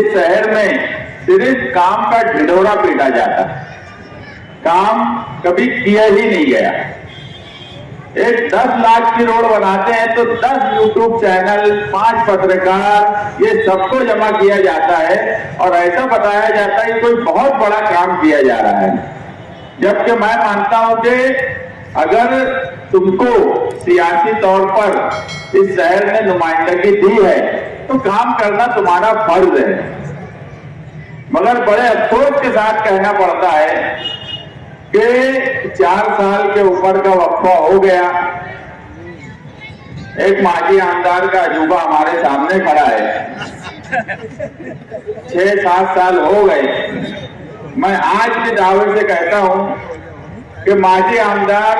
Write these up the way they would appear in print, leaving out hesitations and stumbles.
इस शहर में सिर्फ काम का ढिढोरा पीटा जाता, काम कभी किया ही नहीं गया। एक 10 लाख की रोड बनाते हैं तो 10 यूट्यूब चैनल, 5 पत्रकार, ये सबको जमा किया जाता है और ऐसा बताया जाता है कि कोई बहुत बड़ा काम किया जा रहा है। जबकि मैं मानता हूं कि अगर तुमको सियासी तौर पर इस शहर ने नुमाइंदगी दी है तो काम करना तुम्हारा फर्ज है। मगर बड़े अफसोस के साथ कहना पड़ता है कि 4 साल के ऊपर का वक्फा हो गया। एक माजी आमदार का अजूबा हमारे सामने खड़ा है, 6-7 साल हो गए। मैं आज के दावे से कहता हूं कि माजी आमदार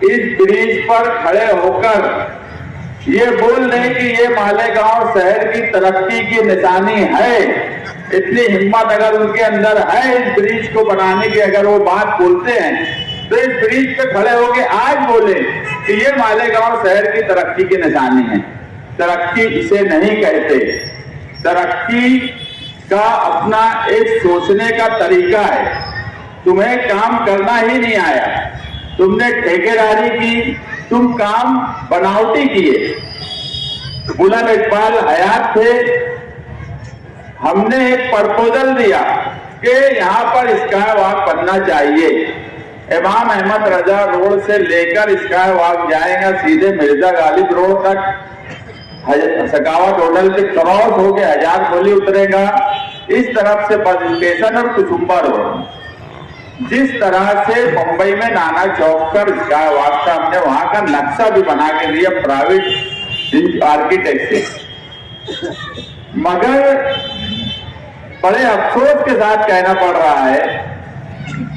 इस ब्रिज पर खड़े होकर ये बोल रहे कि ये मालेगांव शहर की तरक्की की निशानी है, इतनी हिम्मत अगर उनके अंदर है इस ब्रिज को बनाने की, अगर वो बात बोलते हैं तो इस ब्रिज पे खड़े होके आज बोले कि ये मालेगांव शहर की तरक्की की निशानी है। तरक्की इसे नहीं कहते, तरक्की का अपना एक सोचने का तरीका है। तुम्हें काम करना ही नहीं आया, तुमने ठेकेदारी की, तुम काम बनावटी किए। बुलंद इकबाल हयात थे, हमने एक प्रपोजल दिया कि यहाँ पर स्काई वॉक बनना चाहिए। इमाम अहमद रजा रोड से लेकर स्काई वॉक जाएगा सीधे मिर्जा गालिब रोड तक, सकावत होटल से क्रॉस होके हजार खोली उतरेगा, इस तरफ से बस स्टेशन और कुसुम्बा रोड। जिस तरह से मुंबई में नाना चौक पर स्काई वॉक था, हमने वहां का नक्शा भी बना के दिया प्राइवेट आर्किटेक्ट से। मगर बड़े अफसोस के साथ कहना पड़ रहा है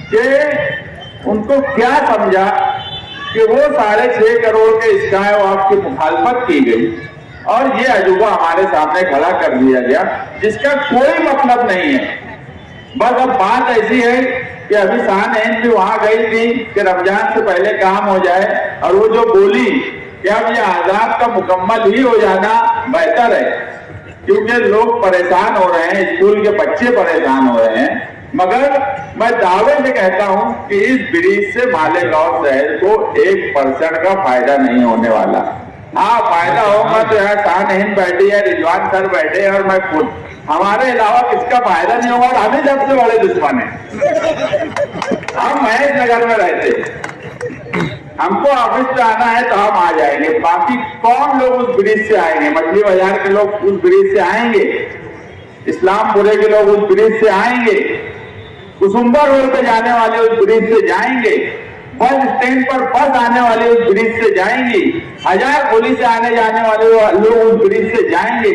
कि उनको क्या समझा कि वो 6.5 करोड़ के स्काई वॉक की मुखालफत की गई और ये अजूबा हमारे सामने खड़ा कर दिया गया, जिसका कोई मतलब नहीं है। बस अब बात ऐसी है कि अभी शाहनहन भी वहां गई थी कि रमजान से पहले काम हो जाए, और वो जो बोली कि अब ये आजाद का मुकम्मल ही हो जाना बेहतर है, क्योंकि लोग परेशान हो रहे हैं, स्कूल के बच्चे परेशान हो रहे हैं। मगर मैं दावे से कहता हूं कि इस ब्रिज से मालेगांव शहर को 1% का फायदा नहीं होने वाला। हाँ, फायदा होगा तो यहाँ शाहनहन बैठी है, रिजवान सर बैठे हैं और मैं खुद, हमारे अलावा किसका फायदा नहीं होगा। हम ही सबसे बड़े दुश्मन हैं। हम महेश नगर में रहते, हमको ऑफिस पे आना है तो हम आ जाएंगे, बाकी कौन लोग उस ब्रिज से आएंगे? मछली बाजार के लोग उस ब्रिज से आएंगे, इस्लामपुरे के लोग उस ब्रिज से आएंगे, कुसुम्बा रोड पे जाने वाले उस ब्रिज से जाएंगे, बस स्टैंड पर बस आने वाले उस ब्रिज से जाएंगे, हजार खोली से आने जाने वाले लोग उस ब्रिज से जाएंगे।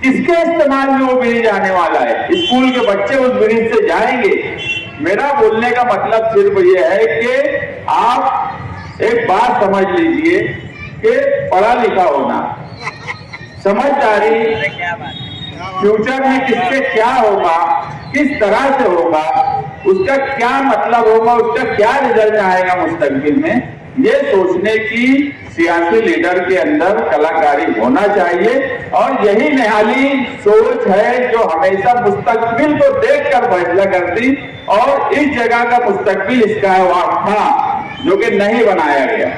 किसके इस्तेमाल में वो ब्रिज आने वाला है? स्कूल के बच्चे उस ब्रिज से जाएंगे। मेरा बोलने का मतलब सिर्फ ये है कि आप एक बात समझ लीजिए कि पढ़ा लिखा होना, समझदारी, फ्यूचर में किससे क्या होगा, किस तरह से होगा, उसका क्या मतलब होगा, उसका क्या रिजल्ट आएगा मुस्तकबिल में, ये सोचने की सियासी लीडर के अंदर कलाकारी होना चाहिए। और यही निहाली सोच है जो हमेशा मुस्तकबिल को देखकर फैसला करती, और इस जगह का मुस्तकबिल स्काई वॉक था जो कि नहीं बनाया गया।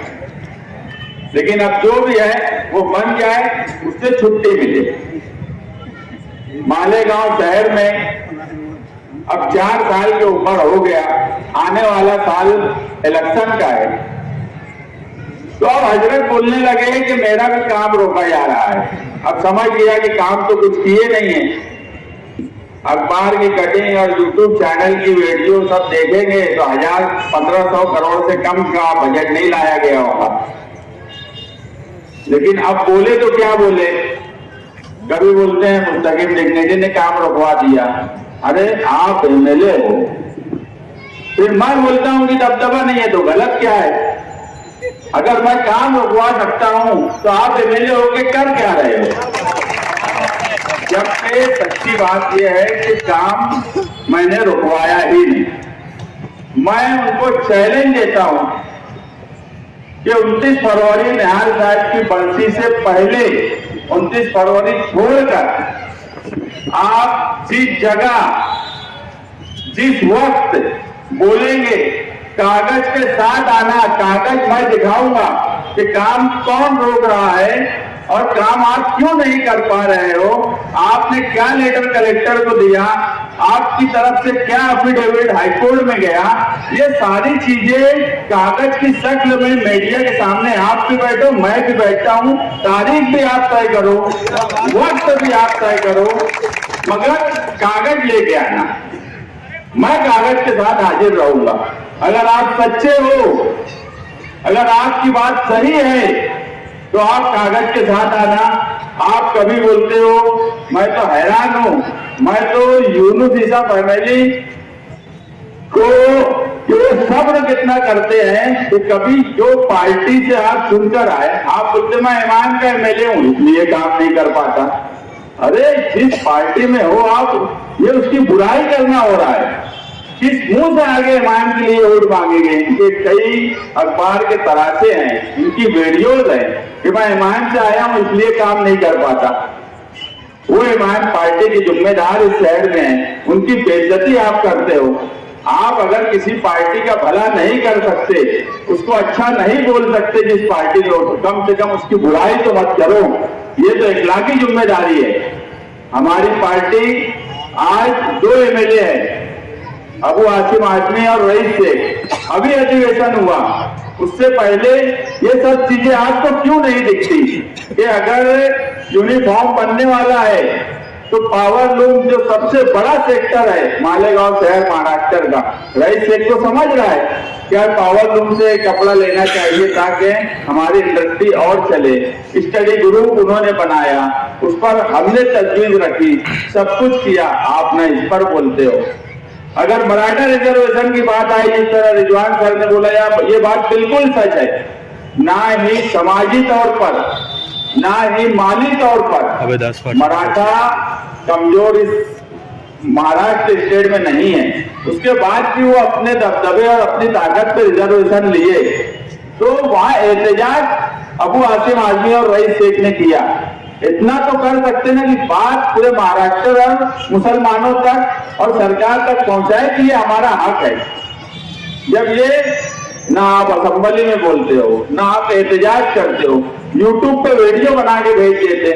लेकिन अब जो भी है वो बन जाए, उससे छुट्टी मिले। मालेगांव शहर में अब 4 साल के ऊपर हो गया, आने वाला साल इलेक्शन का है, तो अब हजरत बोलने लगे कि मेरा भी काम रोका जा रहा है। अब समझ गया कि काम तो कुछ किए नहीं है। अखबार की कटिंग और यूट्यूब चैनल की वीडियो सब देखेंगे तो 1000-1500 करोड़ से कम का बजट नहीं लाया गया होगा। लेकिन अब बोले तो क्या बोले, कभी बोलते हैं मुस्तकीम डिग्निटी ने काम रुकवा दिया। अरे आप एमएलए हो, फिर मैं बोलता हूं कि दबदबा नहीं है तो गलत क्या है? अगर मैं काम रुकवा सकता हूं तो आप एमएलए होके कर क्या रहे हो? जबकि सच्ची बात यह है कि काम मैंने रुकवाया ही नहीं। मैं उनको चैलेंज देता हूं कि 29 फरवरी निहाल साहब की बरसी से पहले 29 फरवरी छोड़कर आप जिस जगह जिस वक्त बोलेंगे कागज के साथ आना, कागज मैं दिखाऊंगा कि काम कौन रोक रहा है और काम आप क्यों नहीं कर पा रहे हो, आपने क्या लेटर कलेक्टर को दिया, आपकी तरफ से क्या एफिडेविट हाईकोर्ट में गया, ये सारी चीजें कागज की शक्ल में मीडिया के सामने आप भी बैठो, मैं भी बैठता हूं, तारीख भी आप तय करो, वक्त भी आप तय करो, मगर कागज लेके आना। मैं कागज के साथ हाजिर रहूंगा। अगर आप सच्चे हो, अगर आपकी बात सही है तो आप कागज के साथ आना। आप कभी बोलते हो, मैं तो हैरान हूं, मैं तो यूनुस ईसा फैमिली को सब्र कितना करते हैं कि कभी जो पार्टी से आप सुनकर आए, आप बोलते मैं ईमान का एमएलए हूं इसलिए काम नहीं कर पाता। अरे जिस पार्टी में हो आप, ये उसकी बुराई करना हो रहा है। किस मुंह से आगे ईमान के लिए वोट मांगेंगे? इनके कई अखबार के तरासे हैं, इनकी वीडियोज हैं कि मैं ईमान से आया हूं इसलिए काम नहीं कर पाता। वो ईमान पार्टी के जिम्मेदार इस शहर में हैं, उनकी बेइज्जती आप करते हो। आप अगर किसी पार्टी का भला नहीं कर सकते, उसको अच्छा नहीं बोल सकते जिस पार्टी को, तो कम से कम उसकी बुराई तो मत करो। ये तो इखलाकी जिम्मेदारी है। हमारी पार्टी आज 2 एमएलए है, अबू आसिम आजमी और रईस शेख। अभी अधिवेशन हुआ, उससे पहले ये सब चीजें आपको क्यों नहीं दिखती कि अगर यूनिफॉर्म बनने वाला है तो पावर लूम जो सबसे बड़ा सेक्टर है मालेगांव शहर महाराष्ट्र का, रईस शेख को समझ रहा है क्या पावर लूम से कपड़ा लेना चाहिए ताकि हमारी इंडस्ट्री और चले। स्टडी ग्रुप उन्होंने बनाया, उस पर हमने तजवीज रखी, सब कुछ किया, आप ना इस पर बोलते हो। अगर मराठा रिजर्वेशन की बात आई, जिस तरह रिजवान सर ने बोला, ये बात बिल्कुल सच है। ना ही समाजी तौर पर, ना ही माली तौर पर मराठा कमजोर इस महाराष्ट्र स्टेट में नहीं है। उसके बाद भी वो अपने दबदबे और अपनी ताकत पे रिजर्वेशन लिए, तो वहां एहतजाज अबू आसिम आजमी और रईस शेख ने किया। इतना तो कर सकते ना कि बात पूरे महाराष्ट्र और मुसलमानों तक और सरकार तक पहुंचाए कि ये हमारा हक है। जब ये ना आप असेंबली में बोलते हो, ना आप एहतजाज करते हो, यूट्यूब पे वीडियो बना के भेज देते।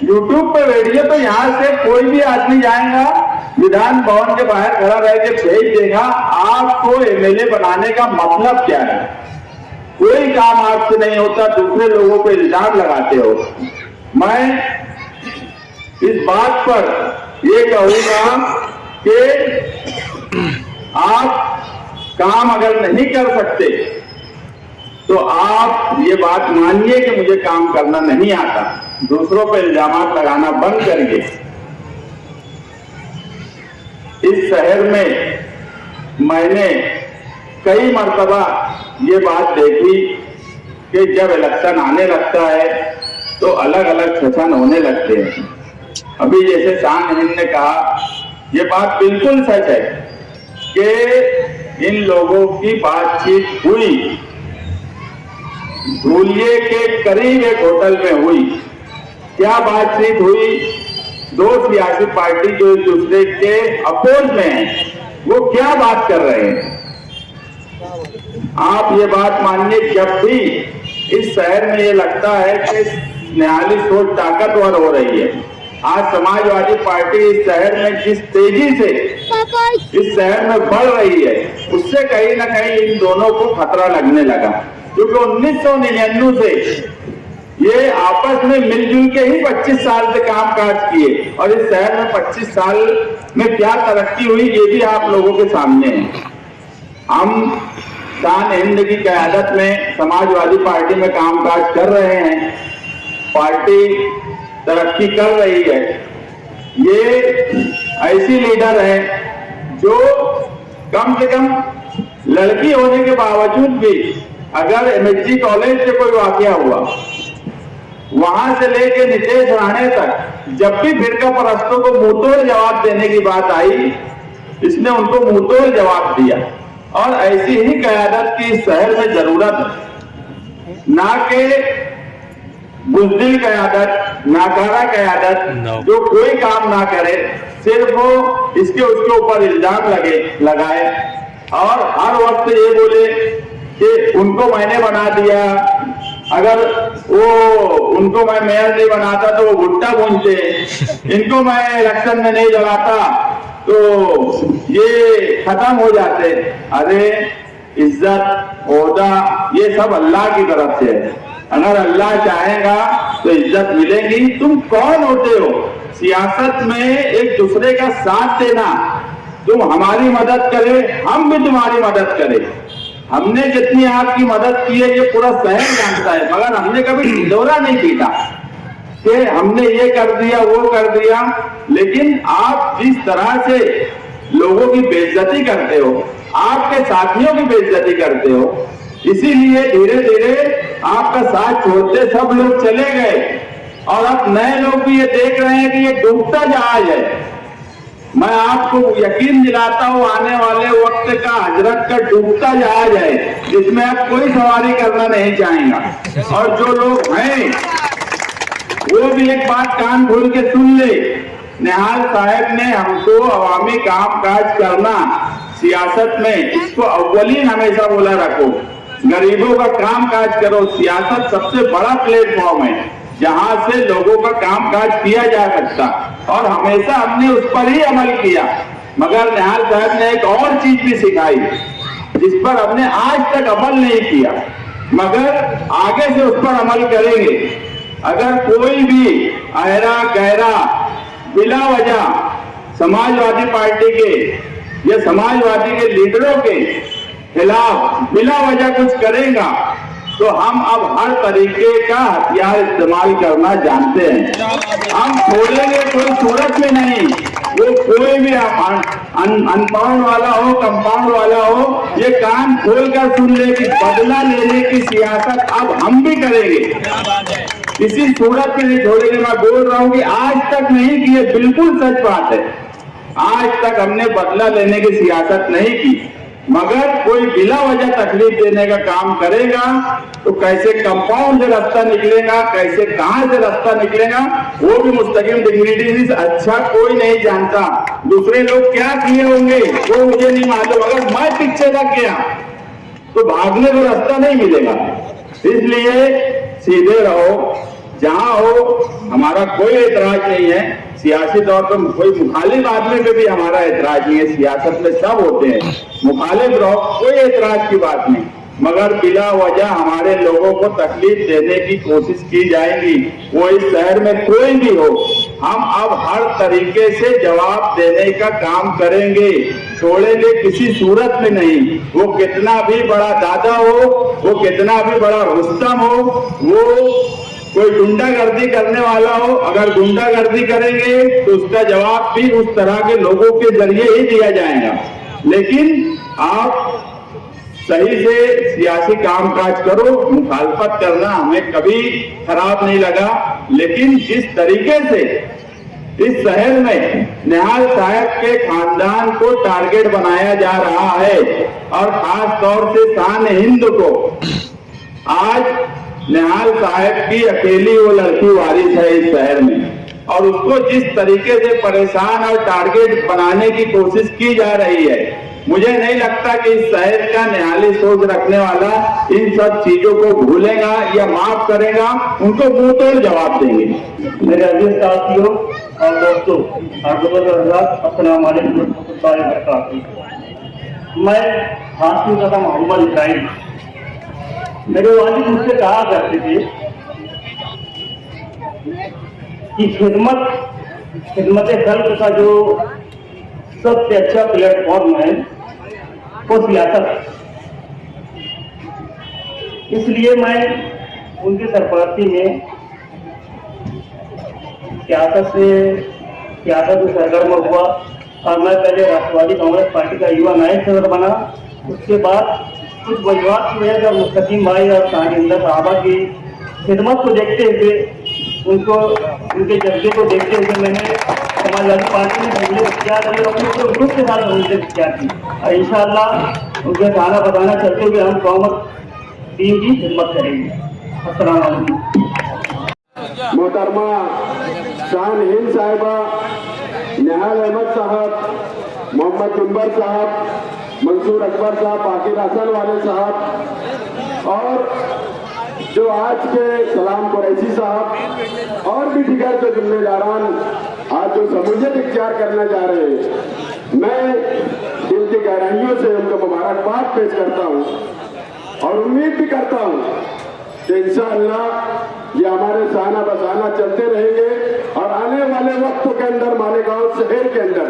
यूट्यूब पे वीडियो तो यहाँ से कोई भी आदमी जाएगा, विधान भवन के बाहर खड़ा रह के भेज देगा। आपको एमएलए बनाने का मतलब क्या है? कोई काम आपसे नहीं होता, दूसरे लोगों पे इल्जाम लगाते हो। मैं इस बात पर ये कहूंगा कि आप काम अगर नहीं कर सकते तो आप ये बात मानिए कि मुझे काम करना नहीं आता, दूसरों पर इल्जाम लगाना बंद करिए। इस शहर में मैंने कई मर्तबा ये बात देखी कि जब इलेक्शन आने लगता है तो अलग अलग सेशन होने लगते हैं। अभी जैसे शान हिंद ने कहा, ये बात बिल्कुल सच है कि इन लोगों की बातचीत हुई, धूलिये के करीब एक होटल में हुई। क्या बातचीत हुई? 2 सियासी पार्टी जो एक दूसरे के अपोज में हैं, वो क्या बात कर रहे हैं? आप ये बात मानिए, जब भी इस शहर में ये लगता है कि न्यायालय सोच ताकतवर हो रही है, आज समाजवादी पार्टी इस शहर में जिस तेजी से इस शहर में बढ़ रही है, उससे कहीं ना कहीं इन दोनों को खतरा लगने लगा। क्योंकि 1999 से ये आपस में मिलजुल के ही 25 साल से कामकाज किए, और इस शहर में 25 साल में क्या तरक्की हुई ये भी आप लोगों के सामने है। हम शान हिंद की क़यादत में समाजवादी पार्टी में कामकाज कर रहे हैं, पार्टी तरक्की कर रही है। ये ऐसी लीडर है जो कम से कम लड़की होने के बावजूद भी, अगर एमएसजी कॉलेज से कोई वाकया हुआ, वहां से लेके नीतीश राणे तक जब भी फिरका परस्तों को मुंहतोड़ जवाब देने की बात आई, इसने उनको मुंहतोड़ जवाब दिया। और ऐसी ही क़यादत की शहर में जरूरत है, ना कि बुज़दिल क़यादत, नाकारा क़यादत जो कोई काम ना करे, सिर्फ वो इसके उसके ऊपर इल्जाम लगाए और हर वक्त ये बोले कि उनको मैंने बना दिया, अगर वो उनको मैं मेयर नहीं बनाता तो वो भुट्टा भूनते, इनको मैं इलेक्शन में नहीं लड़ाता तो ये खत्म हो जाते। अरे इज्जत ओहदा ये सब अल्लाह की तरफ से है, अगर अल्लाह चाहेगा तो इज्जत मिलेगी। तुम कौन होते हो सियासत में एक दूसरे का साथ देना, तुम हमारी मदद करे हम भी तुम्हारी मदद करें। हमने जितनी आपकी मदद की है ये पूरा शहर जानता है, मगर हमने कभी ढिंढोरा नहीं पीटा कि हमने ये कर दिया वो कर दिया। लेकिन आप जिस तरह से लोगों की बेइज्जती करते हो, आपके साथियों की बेइज्जती करते हो, इसीलिए धीरे धीरे आपका साथ छोड़ते सब लोग चले गए और अब नए लोग भी ये देख रहे हैं कि ये डूबता जहाज है। मैं आपको यकीन दिलाता हूं आने वाले वक्त का हजरत का डूबता जहाज है जिसमें अब कोई सवारी करना नहीं चाहेगा। और जो लोग हैं वो भी एक बात कान खोल के सुन ले, निहाल साहब ने हमको अवामी काम काज करना सियासत में इसको अव्वलीन हमेशा बोला रखो, गरीबों का काम काज करो। सियासत सबसे बड़ा प्लेटफॉर्म है जहां से लोगों का काम काज किया जा सकता और हमेशा हमने उस पर ही अमल किया। मगर निहाल साहब ने एक और चीज भी सिखाई जिस पर हमने आज तक अमल नहीं किया, मगर आगे से उस पर अमल करेंगे। अगर कोई भी अहरा गहरा बिला वजह समाजवादी पार्टी के या समाजवादी के लीडरों के खिलाफ बिला वजह कुछ करेगा तो हम अब हर तरीके का हथियार इस्तेमाल करना जानते हैं। हम छोड़ेंगे कोई सूरत में नहीं, वो कोई भी अनपाउंड वाला हो कंपाउंड वाला हो, ये कान खोल कर सुन ले कि बदला लेने की सियासत अब हम भी करेंगे, किसी सूरत में नहीं छोड़ेंगे। मैं बोल रहा हूँ कि आज तक नहीं की, बिल्कुल सच बात है, आज तक हमने बदला लेने की सियासत नहीं की। मगर कोई बिला वजह तकलीफ देने का काम करेगा तो कैसे कंपाउंड से रास्ता निकलेगा, कैसे कहां से रास्ता निकलेगा वो भी मुस्तकिम डिग्निटी से अच्छा कोई नहीं जानता। दूसरे लोग क्या किए होंगे वो मुझे नहीं मालूम, अगर मैं पीछे लग गया तो भागने को रास्ता नहीं मिलेगा। इसलिए सीधे रहो, जहां हो, हमारा कोई एतराज नहीं है। सियासी तौर पर कोई मुखालिफ आदमी पे भी हमारा एतराज नहीं है, सियासत में सब होते हैं, मुखालिफ रहो, कोई एतराज की बात नहीं। मगर बिला वजह हमारे लोगों को तकलीफ देने की कोशिश की जाएगी, वो इस शहर में कोई भी हो, हम अब हर तरीके से जवाब देने का काम करेंगे, छोड़ेंगे किसी सूरत में नहीं। वो कितना भी बड़ा दादा हो, वो कितना भी बड़ा रुस्तम हो, वो कोई गुंडागर्दी करने वाला हो, अगर गुंडागर्दी करेंगे तो उसका जवाब भी उस तरह के लोगों के जरिए ही दिया जाएगा। लेकिन आप सही से सियासी कामकाज करो, मुखालफत करना हमें कभी खराब नहीं लगा। लेकिन जिस तरीके से इस शहर में निहाल साहब के खानदान को टारगेट बनाया जा रहा है और खास तौर से शान हिंद को, आज निहाल साहब की अकेली वो लड़की वारिस है इस शहर में, और उसको जिस तरीके से परेशान और टारगेट बनाने की कोशिश की जा रही है, मुझे नहीं लगता कि इस शहर का निहाली सोच रखने वाला इन सब चीजों को भूलेगा या माफ करेगा, उनको मुंह तोड़ जवाब देंगे। मेरे अजीज साथियों और दोस्तों, अस्सलाम वालेकुम रहमतुल्लाहि व बरकातहू। मैं हाशिम का मोहम्मद इब्राहिम। मेरे वालिद मुझसे कहा करते थे कि खिदमत खल्क का जो सबसे अच्छा प्लेटफॉर्म है वो सियासत है। इसलिए मैं उनकी सरपरस्ती में सियासत में सरगर्म हुआ और मैं पहले राष्ट्रवादी कांग्रेस पार्टी का युवा नायक सदर बना। उसके बाद कुछ वजूहात की वजह से मुस्तकीम भाई और शाहिंदा साहबा की खिदमत को देखते हुए, उनको उनके जज्बे को देखते हुए मैंने समाजवादी पार्टी में सहूलियत इख्तियार की और उनके ग्रुप के साथ सहूलियत इख्तियार की और इंशाअल्लाह उनके खाना बताना चलते हुए हम कौमत टीम की खिदमत करेंगे। अस्सलाम वालेकुम। मोहतरमा शान हिंद साहिबा, निहाल अहमद साहब, मोहम्मद जुम्बर साहब, मंसूर अकबर साहब, बाकी हसन वाले साहब और जो आज के सलाम कुरैशी साहब और भी दीगर जो जिम्मेदारान आज जो समूहियत इख्तियार करने जा रहे हैं, मैं दिल की गहराइयों से उनको मुबारकबाद पेश करता हूँ और उम्मीद भी करता हूँ कि इंशाअल्लाह ये हमारे साना बसाना चलते रहेंगे और आने वाले वक्तों के अंदर मालेगांव शहर के अंदर,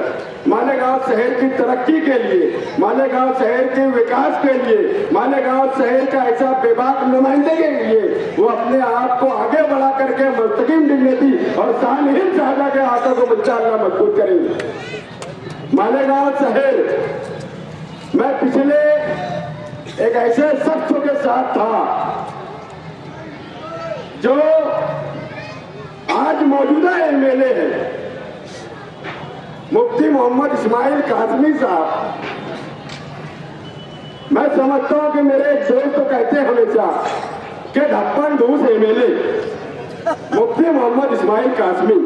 मालेगांव शहर की तरक्की के लिए, मालेगांव शहर के विकास के लिए, मालेगांव शहर का ऐसा बेबाक नुमाइंदे के लिए वो अपने आप को आगे बढ़ा करके मुस्तकिम डिग्निटी और शान-ए साहबा के हाथों को इंशाअल्लाह मजबूत करेंगे। मालेगांव शहर, मैं पिछले एक ऐसे शख्स के साथ था जो आज मौजूदा एमएलए है, मुफ्ती मोहम्मद इस्माइल कासमी साहब। मैं समझता हूं कि मेरे एक दोस्त तो कहते हैं हमेशा कि ढप्पन ढूंस एमएलए मुफ्ती मोहम्मद इस्माइल कासमी,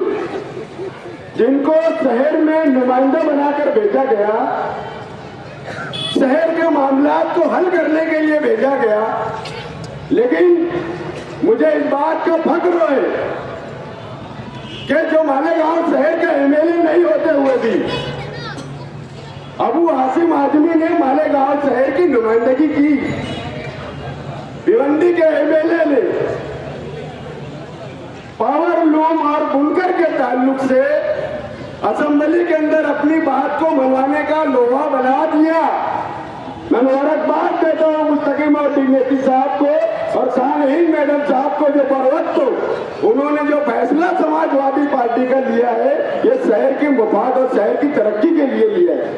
जिनको शहर में नुमाइंदा बनाकर भेजा गया, शहर के मामलात को हल करने के लिए भेजा गया, लेकिन मुझे इस बात का फख्र है कि जो मालेगांव शहर के एमएलए नहीं होते हुए भी अबू हाशिम आजमी ने मालेगांव शहर की नुमाइंदगी की। भिवंडी के एमएलए ने पावर लूम और बुनकर के ताल्लुक से असेंबली के अंदर अपनी बात को मनवाने का लोहा बना दिया। मैं मुबारकबाद देता हूँ मुस्तकिम और डिग्निटी साहब को और शान-ए मैडम साहब को, जो बरवक्त उन्होंने जो फैसला समाजवादी पार्टी का लिया है, ये शहर के मुफाद और शहर की तरक्की के लिए लिया है।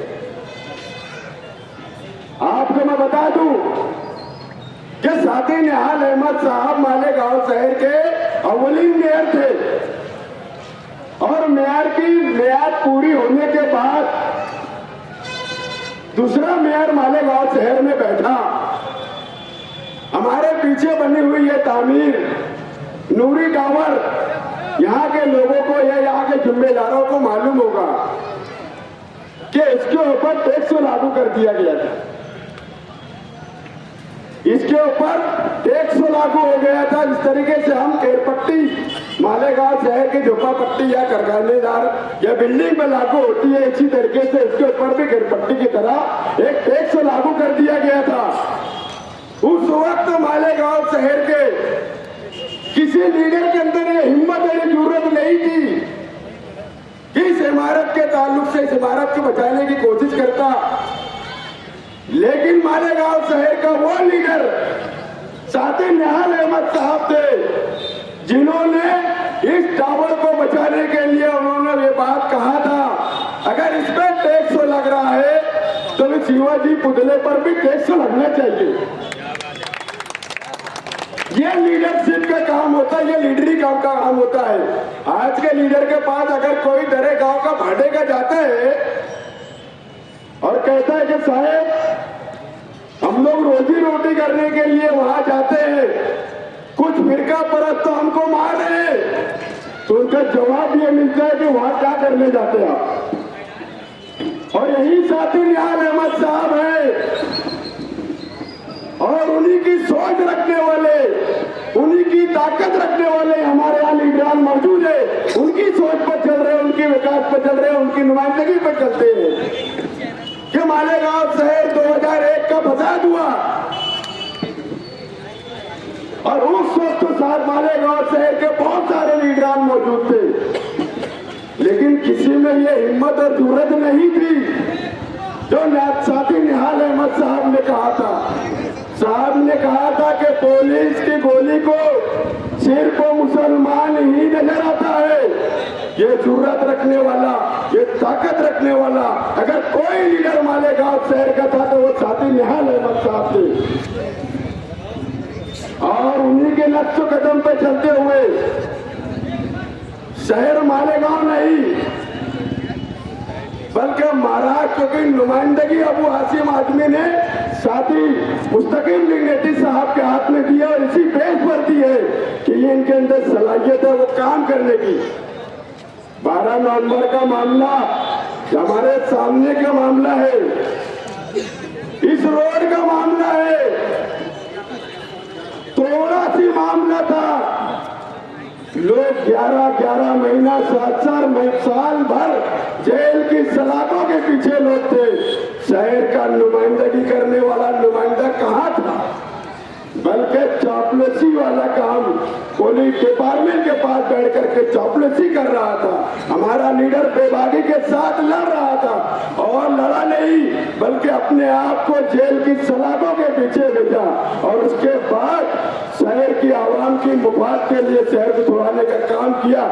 आपको मैं बता दूं कि साथी निहाल अहमद साहब मालेगांव शहर के अव्वलीन मेयर थे और मेयर की मियाद पूरी होने के बाद दूसरा मेयर मालेगांव शहर में बैठा। हमारे पीछे बनी हुई ये तामीर नूरी टावर, यहाँ के लोगों को या यहाँ के जिम्मेदारों को मालूम होगा कि इसके ऊपर टैक्स लागू कर दिया गया था। इसके ऊपर टैक्स लागू हो गया था। इस तरीके से हम केरपट्टी मालेगांव शहर की झोपड़पट्टी या कारखानेदार या बिल्डिंग में लागू होती है, इसी तरीके से इसके ऊपर भी केरपट्टी की तरह एक टैक्स लागू कर दिया गया था। उस वक्त मालेगांव शहर के किसी लीडर के अंदर ये हिम्मत और जरूरत नहीं थी कि इस इमारत के ताल्लुक से इस इमारत को बचाने की कोशिश करता, लेकिन मालेगांव शहर का वो लीडर साथी निहाल अहमद साहब थे जिन्होंने इस टावर को बचाने के लिए उन्होंने ये बात कहा था, अगर इस पर टैक्स लग रहा है तो शिवाजी पुतले पर भी टैक्स लगना चाहिए। ये लीडरशिप का काम होता है, ये लीडरी काम का काम होता है। आज के लीडर के पास अगर कोई दरे गांव का भाड़े का जाता है और कहता है कि साहब हम लोग रोजी रोटी करने के लिए वहां जाते हैं, कुछ फिरका परस्त तो हमको मार रहे हैं, तो उनका जवाब ये मिलता है कि वहां क्या करने जाते हैं आप। और यही साथी निहाल अहमद साहब है और उन्हीं की सोच रखने वाले, उन्हीं की ताकत रखने वाले हमारे यहाँ लीडरान मौजूद है। उनकी सोच पर चल रहे, उनके विकास पर चल रहे, उनकी नुमाइंदगी पर चलते हैं कि मालेगांव शहर 2001 का फसाद हुआ और उस वक्त साथ मालेगांव शहर के बहुत सारे लीडरान मौजूद थे, लेकिन किसी में ये हिम्मत और जरूरत नहीं थी जो साथी निहाल अहमद साहब ने कहा था। साहब ने कहा था कि पुलिस की गोली को सिर्फ मुसलमान ही नजर आता है। ये जुर्रत रखने वाला, ये ताकत रखने वाला अगर कोई लीडर मालेगांव शहर का था तो वो साथी निहाल अहमद साहब थे। और उन्हीं के नक्श कदम पे चलते हुए शहर मालेगांव नहीं, बल्कि महाराष्ट्र की नुमाइंदगी अबू हाशिम आजमी ने साथी मुस्तकीम डिग्नेटी साहब के हाथ में दिया और इसी बेस पर दी है कि ये इनके अंदर सलाहियत है वो काम करने की। 12 नवंबर का मामला हमारे सामने का मामला है, इस रोड का मामला है, थोड़ा सी मामला था। लोग 11 महीना 7 साल भर जेल की सलाखों के पीछे लोग थे। शहर का नुमाइंदगी करने वाला नुमाइंदा कहाँ था, बल्कि चापलूसी वाला काम पुलिस डिपार्टमेंट के पास बैठ करके चापलूसी कर रहा था। हमारा लीडर बेबागी के साथ लड़ रहा था और लड़ा नहीं बल्कि अपने आप को जेल की सलाखों के पीछे भेजा और उसके बाद शहर की आवाम की मुफाद के लिए शहर को छुड़ाने का काम किया।